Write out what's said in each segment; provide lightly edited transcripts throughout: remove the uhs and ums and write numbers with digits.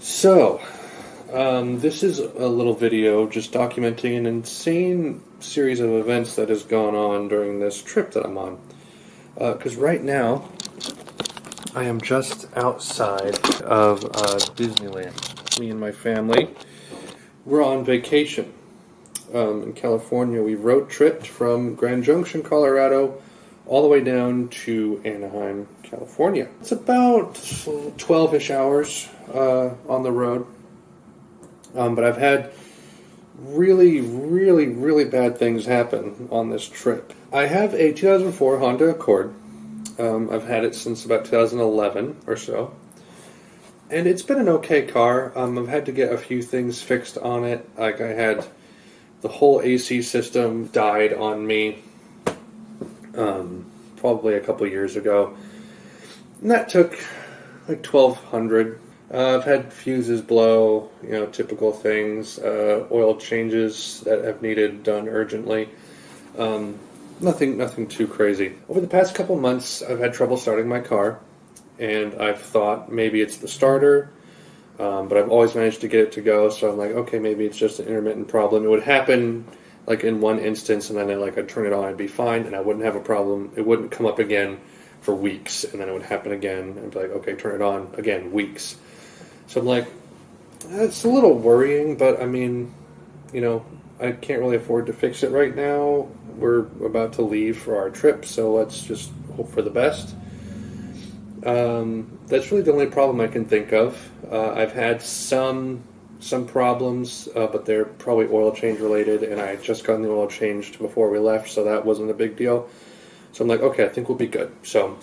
So, this is a little video just documenting an insane series of events that has gone on during this trip that I'm on. Because right now, I am just outside of Disneyland. Me and my family, we're on vacation in California. We road tripped from Grand Junction, Colorado, all the way down to Anaheim, California. It's about 12-ish hours on the road. But I've had really bad things happen on this trip. I have a 2004 Honda Accord. I've had it since about 2011 or so. And it's been an okay car. I've had to get a few things fixed on it. Like I had the whole AC system died on me probably a couple years ago. And that took like $1,200. I've had fuses blow, typical things, oil changes that have needed done urgently. Nothing too crazy. Over the past couple months, I've had trouble starting my car, and I've thought maybe it's the starter, but I've always managed to get it to go, so I'm like, okay, maybe it's just an intermittent problem. It would happen like in one instance, and then I'd turn it on, I'd be fine, and I wouldn't have a problem. It wouldn't come up again for weeks, and then it would happen again, and be like, okay, turn it on again, weeks. So I'm like, it's a little worrying, but I mean, I can't really afford to fix it right now. We're about to leave for our trip, so let's just hope for the best. That's really the only problem I can think of. I've had some problems, but they're probably oil change related, and I had just gotten the oil changed before we left, so that wasn't a big deal. So I'm like, okay, I think we'll be good. So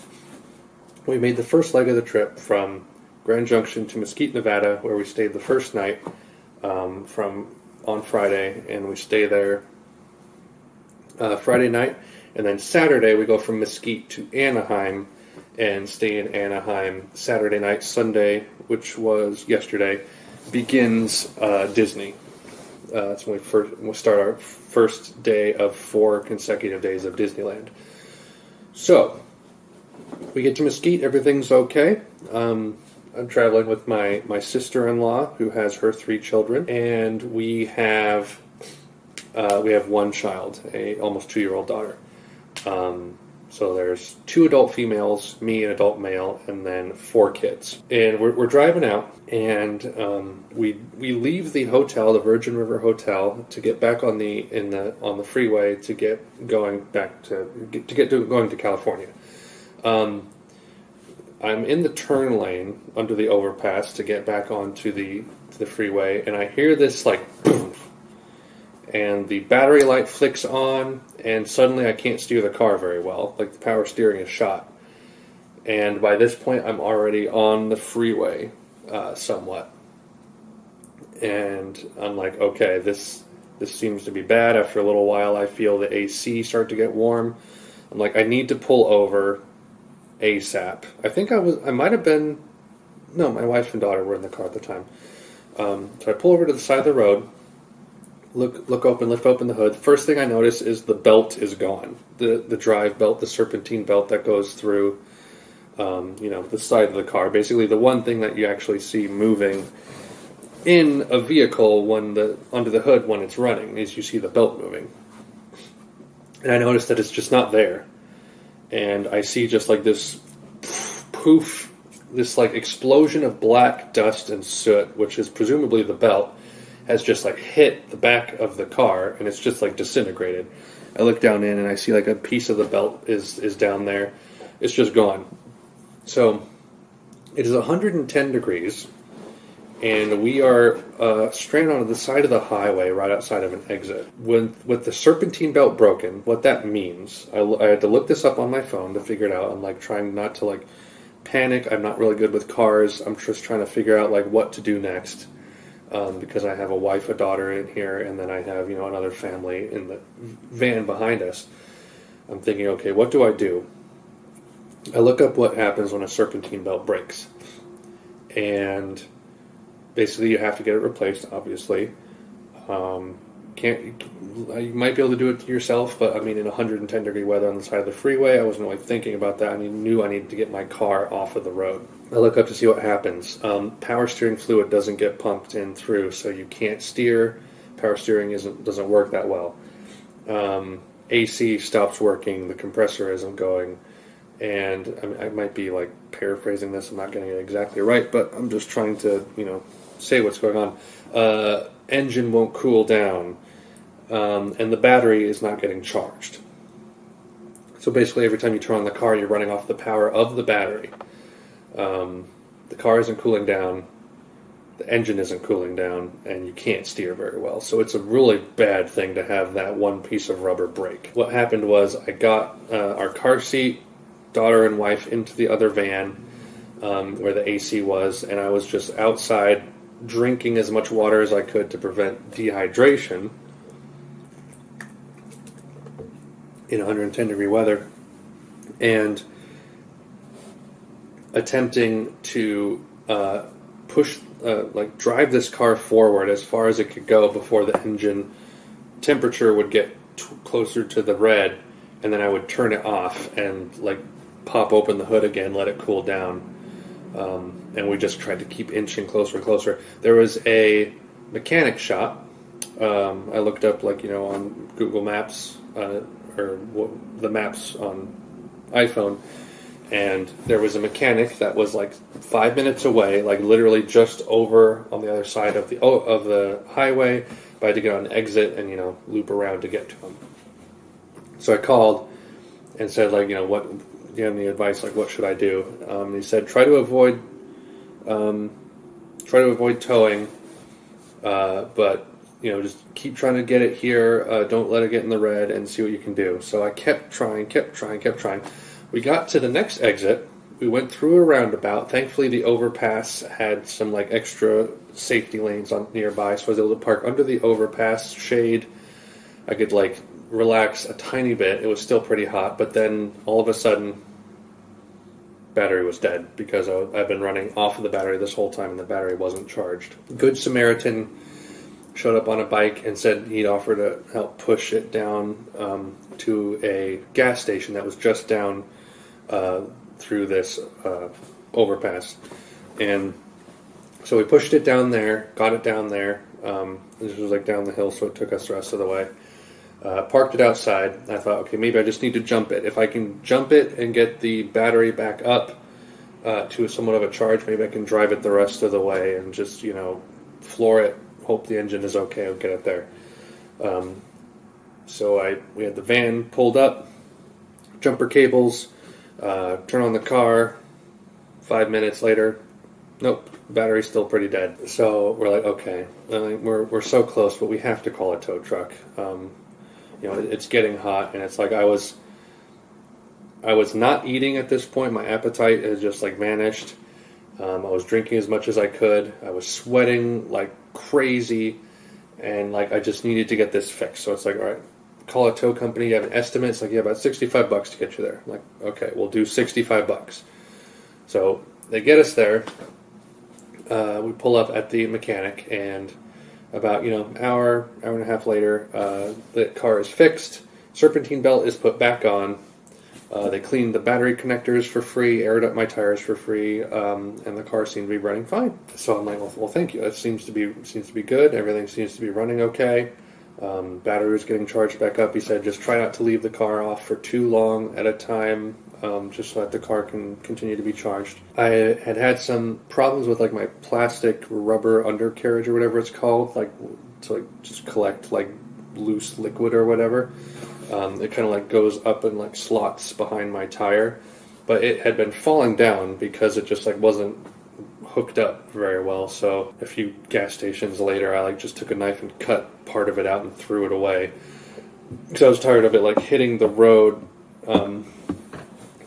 we made the first leg of the trip from Grand Junction to Mesquite, Nevada, where we stayed the first night from on Friday, and we stay there Friday night, and then Saturday we go from Mesquite to Anaheim and stay in Anaheim Saturday night. Sunday, which was yesterday, begins Disney. That's when we start our first day of 4 consecutive days of Disneyland. So we get to Mesquite, everything's okay. I'm traveling with my sister-in-law, who has her 3 children, and we have one child, a almost 2-year-old daughter. So there's 2 adult females, me, an adult male, and then 4 kids. And we're driving out, and we leave the hotel, the Virgin River Hotel, to get back on the freeway to get going going to California. I'm in the turn lane under the overpass to get back onto the freeway, and I hear this boom, and the battery light flicks on, and suddenly I can't steer the car very well. Like the power steering is shot, and by this point I'm already on the freeway somewhat, and I'm like, okay, this seems to be bad. After a little while, I feel the AC start to get warm. I'm like, I need to pull over ASAP. My wife and daughter were in the car at the time. So I pull over to the side of the road, lift open the hood. First thing I notice is the belt is gone. The drive belt, the serpentine belt that goes through, the side of the car. Basically, the one thing that you actually see moving in a vehicle under the hood when it's running is you see the belt moving. And I notice that it's just not there. And I see just this poof, this explosion of black dust and soot, which is presumably the belt, has just hit the back of the car, and it's just disintegrated. I look down in and I see a piece of the belt is down there. It's just gone. So it is 110 degrees, and we are stranded on the side of the highway right outside of an exit. With the serpentine belt broken, what that means, I had to look this up on my phone to figure it out. I'm trying not to panic. I'm not really good with cars. I'm just trying to figure out what to do next, because I have a wife, a daughter in here, and then I have another family in the van behind us. I'm thinking, okay, what do I do? I look up what happens when a serpentine belt breaks, and basically, you have to get it replaced, obviously. You might be able to do it yourself, but I mean, in 110-degree weather on the side of the freeway, I wasn't really thinking about that. I knew I needed to get my car off of the road. I look up to see what happens. Power steering fluid doesn't get pumped in through, so you can't steer. Power steering doesn't work that well. AC stops working. The compressor isn't going. And I might be like paraphrasing this. I'm not getting it exactly right, but I'm just trying to, say what's going on. Engine won't cool down, and the battery is not getting charged. So basically, every time you turn on the car, you're running off the power of the battery. The car isn't cooling down, the engine isn't cooling down, and you can't steer very well. So it's a really bad thing to have that one piece of rubber break. What happened was I got our car seat, daughter and wife, into the other van where the AC was, and I was just outside drinking as much water as I could to prevent dehydration in 110-degree weather, and attempting to drive this car forward as far as it could go before the engine temperature would get closer to the red, and then I would turn it off and pop open the hood again, let it cool down. And we just tried to keep inching closer and closer. There was a mechanic shop. I looked up, on Google Maps, or the maps on iPhone, and there was a mechanic that was 5 minutes away, literally just over on the other side of the highway. But I had to get on an exit and loop around to get to him. So I called and said, what? Do you have any advice? What should I do? He said, try to avoid towing, but just keep trying to get it here. Don't let it get in the red, and see what you can do. So I kept trying. We got to the next exit. We went through a roundabout. Thankfully, the overpass had some extra safety lanes on nearby, so I was able to park under the overpass, shade. I could relax a tiny bit. It was still pretty hot, but then all of a sudden, battery was dead because I've been running off of the battery this whole time, and the battery wasn't charged. Good Samaritan showed up on a bike and said he'd offer to help push it down to a gas station that was just down through this overpass. And so we pushed it down there, got it down there. This was down the hill, so it took us the rest of the way. Parked it outside. I thought, okay, maybe I just need to jump it. If I can jump it and get the battery back up to somewhat of a charge, maybe I can drive it the rest of the way and just, floor it, hope the engine is okay, I'll get it there. So we had the van pulled up, jumper cables, turn on the car. 5 minutes later, nope, battery's still pretty dead. So we're okay, we're so close, but we have to call a tow truck. It's getting hot, and it's I was not eating at this point. My appetite has just vanished. I was drinking as much as I could. I was sweating like crazy, and I just needed to get this fixed. So it's all right, call a tow company. You have an estimate. It's yeah, about $65 to get you there. I'm okay, we'll do $65. So they get us there. We pull up at the mechanic, and about hour and a half later, the car is fixed. Serpentine belt is put back on. They cleaned the battery connectors for free, aired up my tires for free, and the car seemed to be running fine. So I'm well, thank you. That seems to be good. Everything seems to be running okay. Battery was getting charged back up. He said, just try not to leave the car off for too long at a time, just so that the car can continue to be charged. I had some problems with my plastic rubber undercarriage or whatever it's called, to just collect loose liquid or whatever. It kind of goes up and slots behind my tire, but it had been falling down because it just wasn't hooked up very well. So a few gas stations later, I just took a knife and cut part of it out and threw it away because I was tired of it hitting the road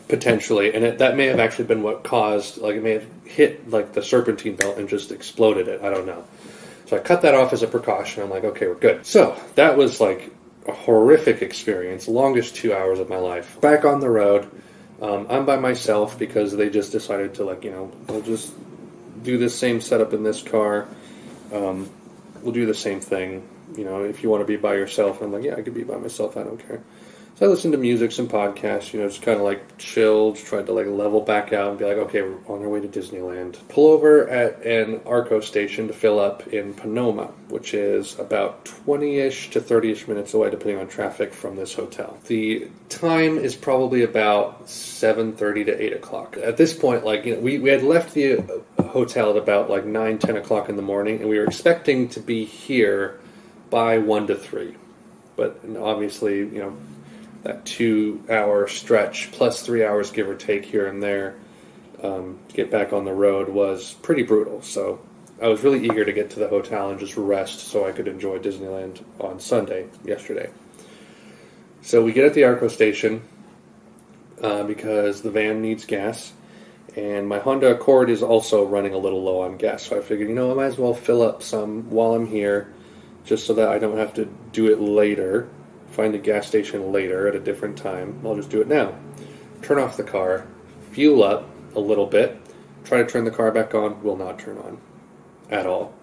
potentially, and that may have actually been what caused it may have hit the serpentine belt and just exploded it. I don't know. So I cut that off as a precaution. I'm okay, we're good. So that was a horrific experience, longest 2 hours of my life. Back on the road, I'm by myself because they just decided to we'll just do this same setup in this car. We'll do the same thing. if you want to be by yourself. And I'm like, yeah, I could be by myself. I don't care. So I listened to music, some podcasts, just kind of like chilled, tried to like level back out and be like, okay, we're on our way to Disneyland. Pull over at an Arco station to fill up in Panoma, which is about 20-ish to 30-ish minutes away, depending on traffic from this hotel. The time is probably about 7:30 to 8 o'clock. At this point, we had left the hotel at about like 9, 10 o'clock in the morning, and we were expecting to be here by 1 to 3. But obviously, that 2-hour stretch plus 3 hours, give or take, here and there, to get back on the road was pretty brutal. So I was really eager to get to the hotel and just rest so I could enjoy Disneyland on Sunday, yesterday. So we get at the Arco station because the van needs gas, and my Honda Accord is also running a little low on gas. So I figured, I might as well fill up some while I'm here, just so that I don't have to do it later. Find a gas station later at a different time. I'll just do it now. Turn off the car, fuel up a little bit, try to turn the car back on, will not turn on at all.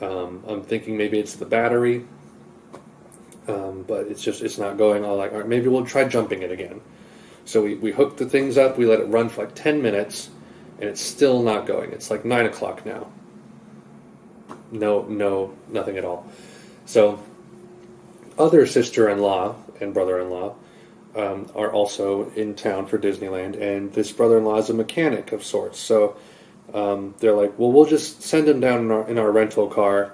I'm thinking maybe it's the battery, but it's not going. All right, maybe we'll try jumping it again. So we hook the things up, we let it run for like 10 minutes, and it's still not going. It's like 9 o'clock now. No, nothing at all. So other sister-in-law and brother-in-law are also in town for Disneyland, and this brother-in-law is a mechanic of sorts. So they're like, well, we'll just send him down in our rental car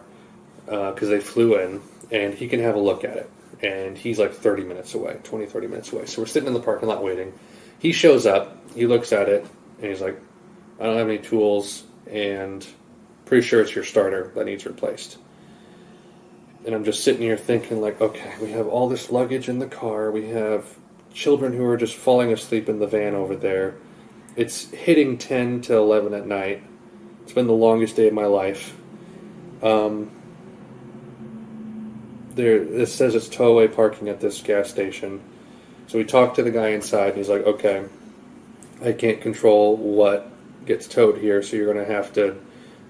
because they flew in, and he can have a look at it. And he's like 30 minutes away, 20, 30 minutes away. So we're sitting in the parking lot waiting. He shows up, he looks at it, and he's like, I don't have any tools, and pretty sure it's your starter that needs replaced. And I'm just sitting here thinking, like, okay, we have all this luggage in the car. We have children who are just falling asleep in the van over there. It's hitting 10 to 11 at night. It's been the longest day of my life. It says it's tow-away parking at this gas station. So we talked to the guy inside, and he's like, okay, I can't control what gets towed here, so you're going to have to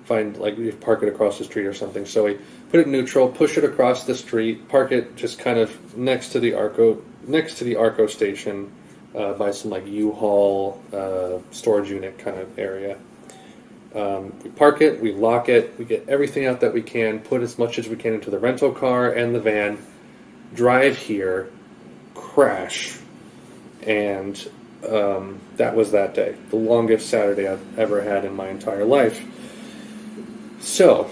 find, you park it across the street or something. So we put it in neutral, push it across the street, park it just kind of next to the Arco station by some U-Haul storage unit kind of area. We park it, we lock it, we get everything out that we can, put as much as we can into the rental car and the van, drive here, crash, and that was that day. The longest Saturday I've ever had in my entire life. So,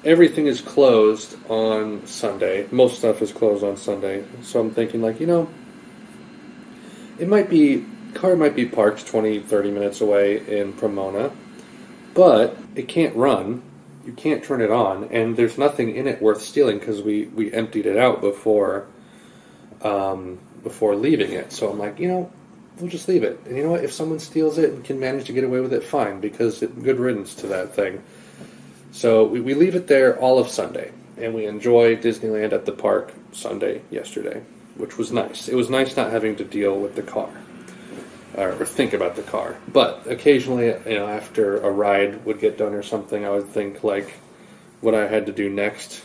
everything is closed on Sunday. Most stuff is closed on Sunday. So I'm thinking, car might be parked 20, 30 minutes away in Pomona, but it can't run. You can't turn it on, and there's nothing in it worth stealing because we emptied it out before leaving it. So I'm like, we'll just leave it. And you know what? If someone steals it and can manage to get away with it, fine, because good riddance to that thing. So we leave it there all of Sunday, and we enjoy Disneyland at the park Sunday yesterday, which was nice. It was nice not having to deal with the car, or think about the car. But occasionally, after a ride would get done or something, I would think, what I had to do next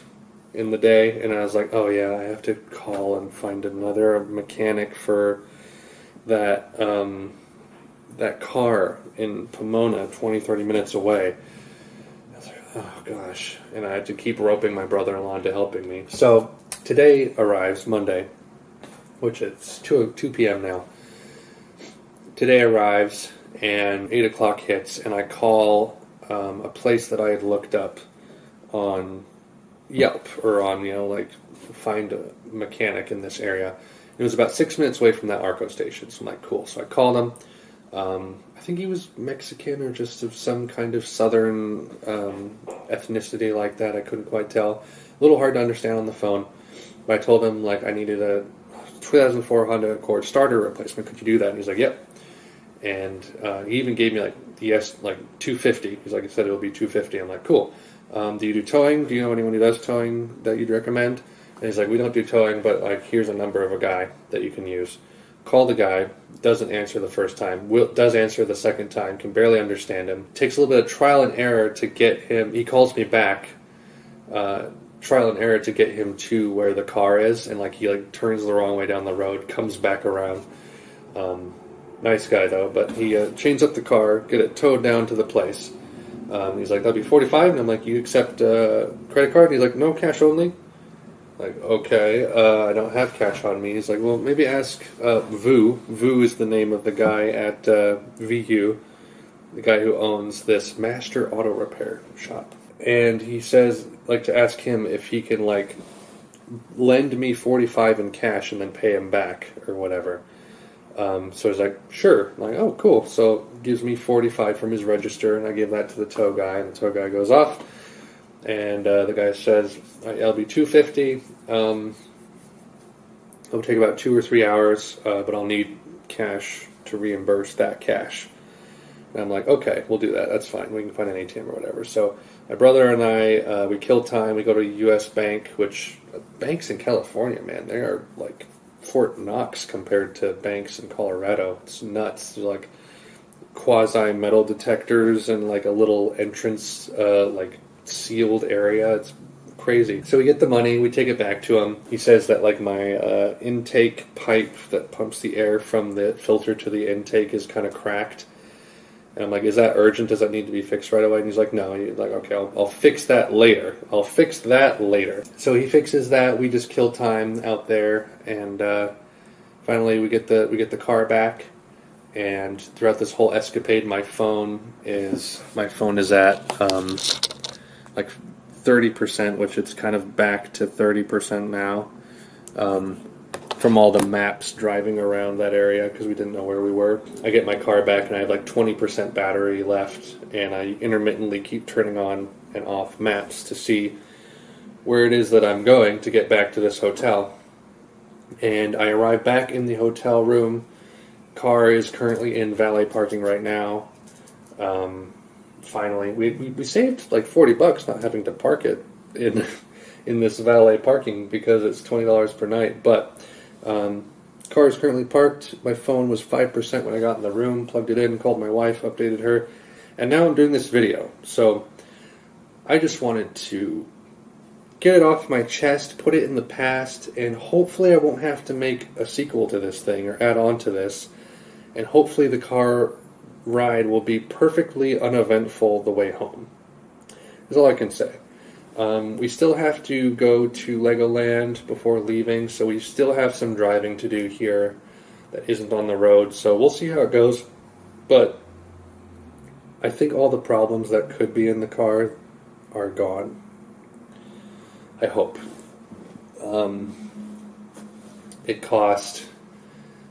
in the day, and I was like, oh yeah, I have to call and find another mechanic for that car in Pomona, 20, 30 minutes away. Oh, gosh. And I had to keep roping my brother-in-law into helping me. So, today arrives, Monday, which it's 2 p.m. now. Today arrives, and 8 o'clock hits, and I call a place that I had looked up on Yelp, or on, find a mechanic in this area. It was about 6 minutes away from that Arco station, so I'm like, cool. So I called him. I think he was Mexican or just of some kind of southern ethnicity like that. I couldn't quite tell. A little hard to understand on the phone. But I told him, I needed a 2004 Honda Accord starter replacement. Could you do that? And he's like, yep. And he even gave me, $250. He's like, I said, it'll be $250. I'm like, cool. Do you do towing? Do you know anyone who does towing that you'd recommend? And he's like, we don't do towing, but, here's a number of a guy that you can use. Call the guy, doesn't answer the first time, does answer the second time, can barely understand him. Takes a little bit of trial and error to get him. He calls me back, trial and error to get him to where the car is, and like he like turns the wrong way down the road, comes back around. Nice guy though, but he chains up the car, get it towed down to the place. He's like, that'll be $45, and I'm like, you accept credit card? And he's like, no, cash only. Like, okay, I don't have cash on me. He's like, well, maybe ask Vu. Vu is the name of the guy at VU, the guy who owns this master auto repair shop. And he says, like, to ask him if he can, like, lend me $45 in cash and then pay him back or whatever. So he's like, sure. I'm like, oh, cool. So gives me $45 from his register, and I give that to the tow guy, and the tow guy goes off. And the guy says, I'll be $250. It'll take about 2 or 3 hours, but I'll need cash to reimburse that cash. And I'm like, okay, we'll do that. That's fine. We can find an ATM or whatever. So my brother and I, we kill time. We go to a U.S. bank, which banks in California, man, they are like Fort Knox compared to banks in Colorado. It's nuts. There's like quasi-metal detectors and like a little entrance, like sealed area. It's crazy. So we get the money, we take it back to him. He says that like my intake pipe that pumps the air from the filter to the intake is kind of cracked. And I'm like, is that urgent? Does that need to be fixed right away? And he's like, no. He's like, okay, I'll fix that later. I'll fix that later. So he fixes that. We just kill time out there, and finally we get the car back. And throughout this whole escapade, my phone is at like 30%, which it's kind of back to 30% now. From all the maps driving around that area because we didn't know where we were. I get my car back and I have like 20% battery left, and I intermittently keep turning on and off maps to see where it is that I'm going to get back to this hotel. And I arrive back in the hotel room. Car is currently in valet parking right now. Finally, we saved like $40 not having to park it in this valet parking because it's $20 per night, but car is currently parked. My phone was 5% when I got in the room, plugged it in, called my wife, updated her, and now I'm doing this video. So I just wanted to get it off my chest, put it in the past, and hopefully I won't have to make a sequel to this thing or add on to this, and hopefully the car ride will be perfectly uneventful the way home. That's all I can say. We still have to go to Legoland before leaving, so we still have some driving to do here that isn't on the road, so we'll see how it goes. But I think all the problems that could be in the car are gone. I hope. It cost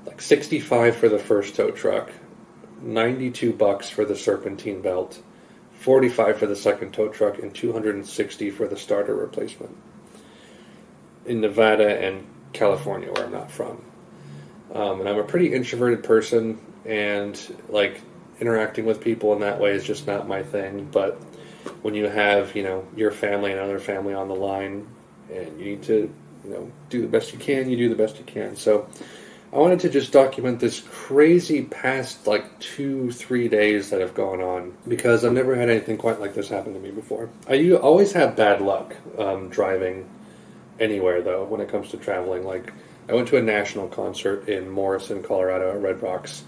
like $65 for the first tow truck, $92 for the serpentine belt, $45 for the second tow truck, and $260 for the starter replacement in Nevada and California, where I'm not from. And I'm a pretty introverted person, and like interacting with people in that way is just not my thing. But when you have, your family and other family on the line, and you need to, do the best you can, you do the best you can. So I wanted to just document this crazy past, 2-3 days that have gone on, because I've never had anything quite like this happen to me before. I always have bad luck driving anywhere, though, when it comes to traveling. Like, I went to a national concert in Morrison, Colorado at Red Rocks,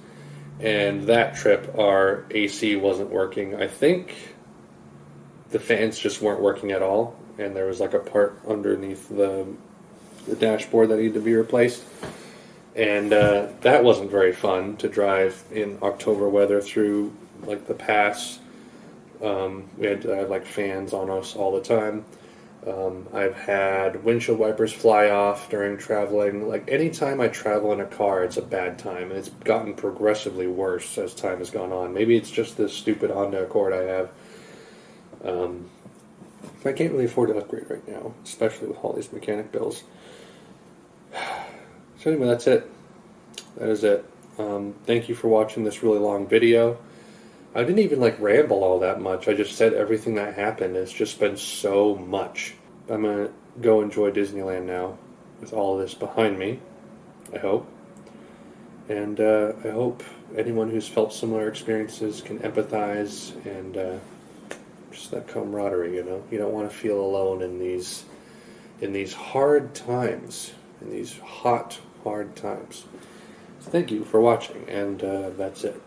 and that trip, our AC wasn't working. I think the fans just weren't working at all, and there was, a part underneath the dashboard that needed to be replaced. And that wasn't very fun to drive in October weather through the pass. We had to have fans on us all the time. I've had windshield wipers fly off during traveling. Anytime I travel in a car, it's a bad time, and it's gotten progressively worse as time has gone on. Maybe it's just this stupid Honda Accord I have. I can't really afford to upgrade right now, especially with all these mechanic bills. So anyway, that's it. That is it. Thank you for watching this really long video. I didn't even ramble all that much. I just said everything that happened. It's just been so much. I'm going to go enjoy Disneyland now with all of this behind me, I hope. And I hope anyone who's felt similar experiences can empathize and just that camaraderie, You don't want to feel alone in these in these hard times, in these hot, hard times. So thank you for watching, and that's it.